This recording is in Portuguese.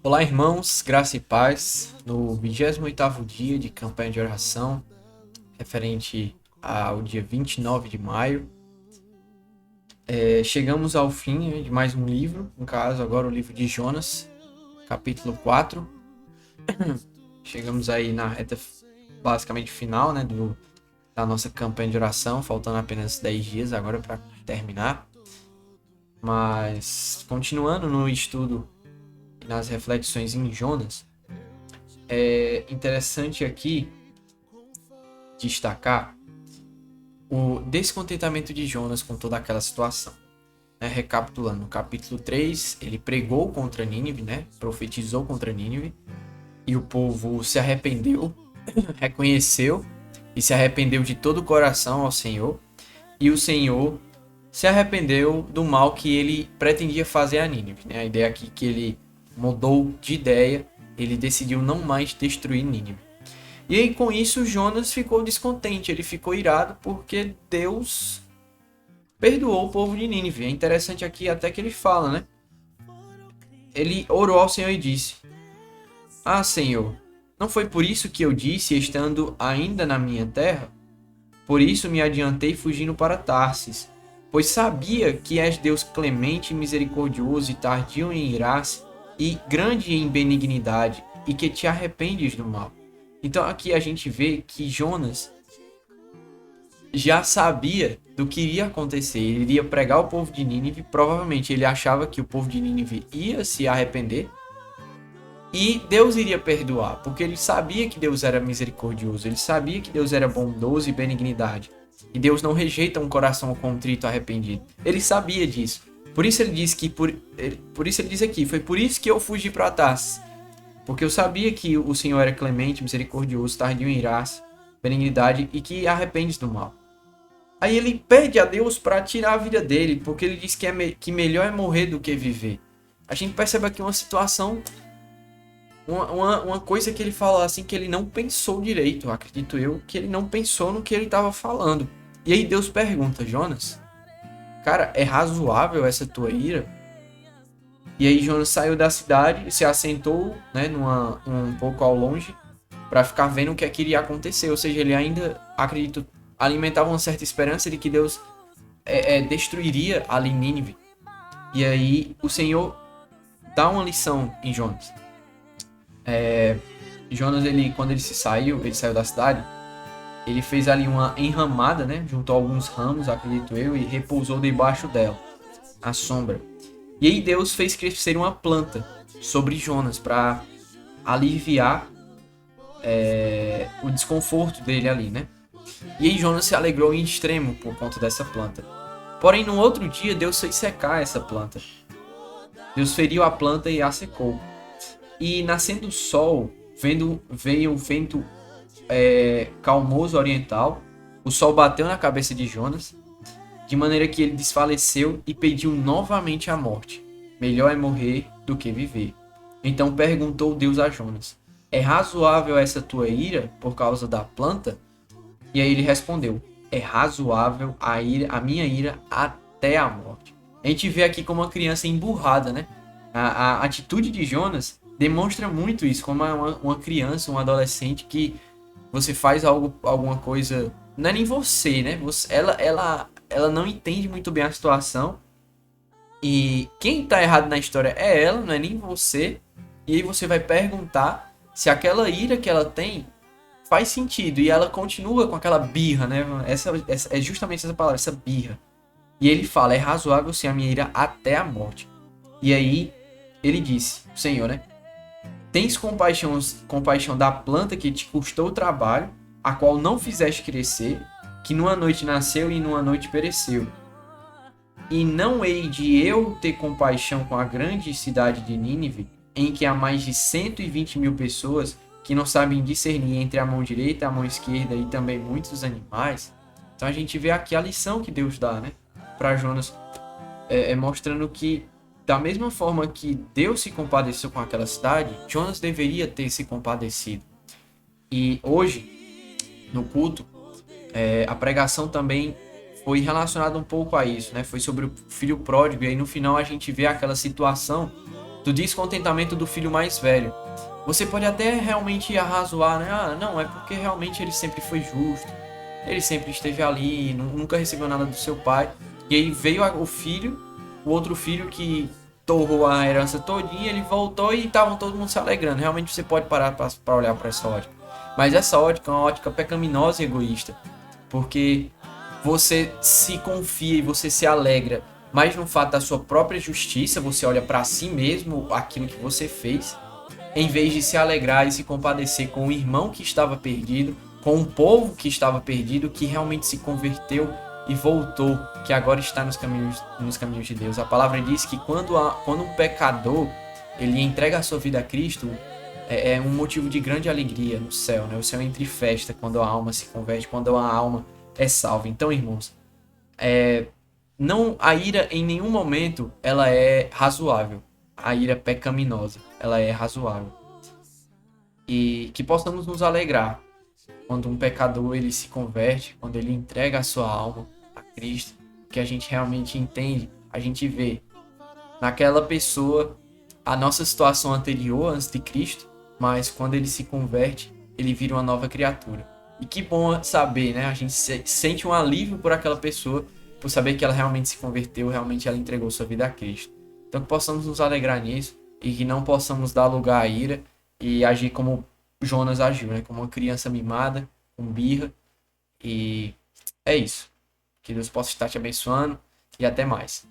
Olá, irmãos, graça e paz. No 28º dia de campanha de oração, referente ao dia 29 de maio, chegamos ao fim, de mais um livro, no caso agora o livro de Jonas, capítulo 4. Chegamos aí na reta basicamente final, né, da nossa campanha de oração, faltando apenas 10 dias agora para terminar. Mas continuando no estudo e nas reflexões em Jonas, é interessante aqui destacar o descontentamento de Jonas com toda aquela situação. Recapitulando, no capítulo 3, ele pregou contra Nínive, profetizou contra Nínive, e o povo se arrependeu, reconheceu e se arrependeu de todo o coração ao Senhor, e o Senhor se arrependeu do mal que ele pretendia fazer a Nínive. A ideia aqui que ele mudou de ideia, ele decidiu não mais destruir Nínive. E aí com isso Jonas ficou descontente, ele ficou irado porque Deus perdoou o povo de Nínive. É interessante aqui até que ele fala, né? Ele orou ao Senhor e disse: Ah, Senhor, não foi por isso que eu disse, estando ainda na minha terra? Por isso me adiantei fugindo para Tarsis, pois sabia que és Deus clemente e misericordioso e tardio em irar-se e grande em benignidade, e que te arrependes do mal. Então aqui a gente vê que Jonas já sabia do que iria acontecer. Ele iria pregar ao povo de Nínive. Provavelmente ele achava que o povo de Nínive ia se arrepender e Deus iria perdoar, porque ele sabia que Deus era misericordioso, ele sabia que Deus era bondoso e benignidade. E Deus não rejeita um coração contrito e arrependido. Ele sabia disso. Por isso ele diz que por isso ele diz aqui, foi por isso que eu fugi para Tarsis, porque eu sabia que o Senhor era clemente, misericordioso, tardio em irar-se, benignidade e que arrependes do mal. Aí ele pede a Deus para tirar a vida dele, porque ele diz que melhor é morrer do que viver. A gente percebe aqui uma situação, uma coisa que ele fala assim, que ele não pensou direito, acredito eu, que ele não pensou no que ele estava falando. E aí Deus pergunta: Jonas, cara, é razoável essa tua ira? E aí Jonas saiu da cidade e se assentou, um pouco ao longe, para ficar vendo o que é que iria acontecer. Ou seja, ele ainda, acredito, alimentava uma certa esperança de que Deus destruiria ali Nínive. E aí o Senhor dá uma lição em Jonas. Jonas, quando ele saiu da cidade, ele fez ali uma enramada, juntou alguns ramos, acredito eu, e repousou debaixo dela, à sombra. E aí Deus fez crescer uma planta sobre Jonas para aliviar o desconforto dele ali, E aí Jonas se alegrou em extremo por conta dessa planta. Porém, no outro dia, Deus fez secar essa planta. Deus feriu a planta e a secou. E nascendo o sol, veio o vento calmoso oriental. O sol bateu na cabeça de Jonas, de maneira que ele desfaleceu e pediu novamente a morte. Melhor é morrer do que viver. Então perguntou Deus a Jonas: É razoável essa tua ira por causa da planta? E aí ele respondeu: É razoável a minha ira até a morte. A gente vê aqui como uma criança emburrada, A atitude de Jonas demonstra muito isso, como uma criança, um adolescente que você faz alguma coisa, não é nem você, ela não entende muito bem a situação. E quem tá errado na história é ela, não é nem você. E aí você vai perguntar se aquela ira que ela tem faz sentido. E ela continua com aquela birra, Essa é justamente essa palavra, essa birra. E ele fala: é razoável sim a minha ira até a morte. E aí ele disse, o Senhor, Tens compaixão da planta que te custou o trabalho, a qual não fizeste crescer, que numa noite nasceu e numa noite pereceu. E não hei de eu ter compaixão com a grande cidade de Nínive, em que há mais de 120.000 pessoas que não sabem discernir entre a mão direita e a mão esquerda, e também muitos animais. Então a gente vê aqui a lição que Deus dá, para Jonas, mostrando que da mesma forma que Deus se compadeceu com aquela cidade, Jonas deveria ter se compadecido. E hoje, no culto, a pregação também foi relacionada um pouco a isso, Foi sobre o filho pródigo, e aí no final a gente vê aquela situação do descontentamento do filho mais velho. Você pode até realmente arrazoar, né? Ah, não, é porque realmente ele sempre foi justo, ele sempre esteve ali, nunca recebeu nada do seu pai. E aí veio o filho, o outro filho que torrou a herança todinha, ele voltou e estavam todo mundo se alegrando. Realmente você pode parar para olhar para essa ótica. Mas essa ótica é uma ótica pecaminosa e egoísta, porque você se confia e você se alegra, mas no fato da sua própria justiça, você olha para si mesmo, aquilo que você fez, em vez de se alegrar e se compadecer com o irmão que estava perdido, com o povo que estava perdido, que realmente se converteu e voltou, que agora está nos caminhos de Deus. A palavra diz que quando um pecador ele entrega a sua vida a Cristo, é um motivo de grande alegria no céu, né? O céu entra em festa quando a alma se converte, quando a alma é salva. Então, irmãos, não, a ira em nenhum momento ela é razoável. A ira pecaminosa, ela é razoável. E que possamos nos alegrar quando um pecador ele se converte, quando ele entrega a sua alma a Cristo, que a gente realmente entende, a gente vê naquela pessoa a nossa situação anterior, antes de Cristo, mas quando ele se converte, ele vira uma nova criatura. E que bom saber, né? A gente sente um alívio por aquela pessoa, por saber que ela realmente se converteu, realmente ela entregou sua vida a Cristo. Então que possamos nos alegrar nisso e que não possamos dar lugar à ira e agir como Jonas agiu, né? Como uma criança mimada, com birra. E é isso. Que Deus possa estar te abençoando e até mais.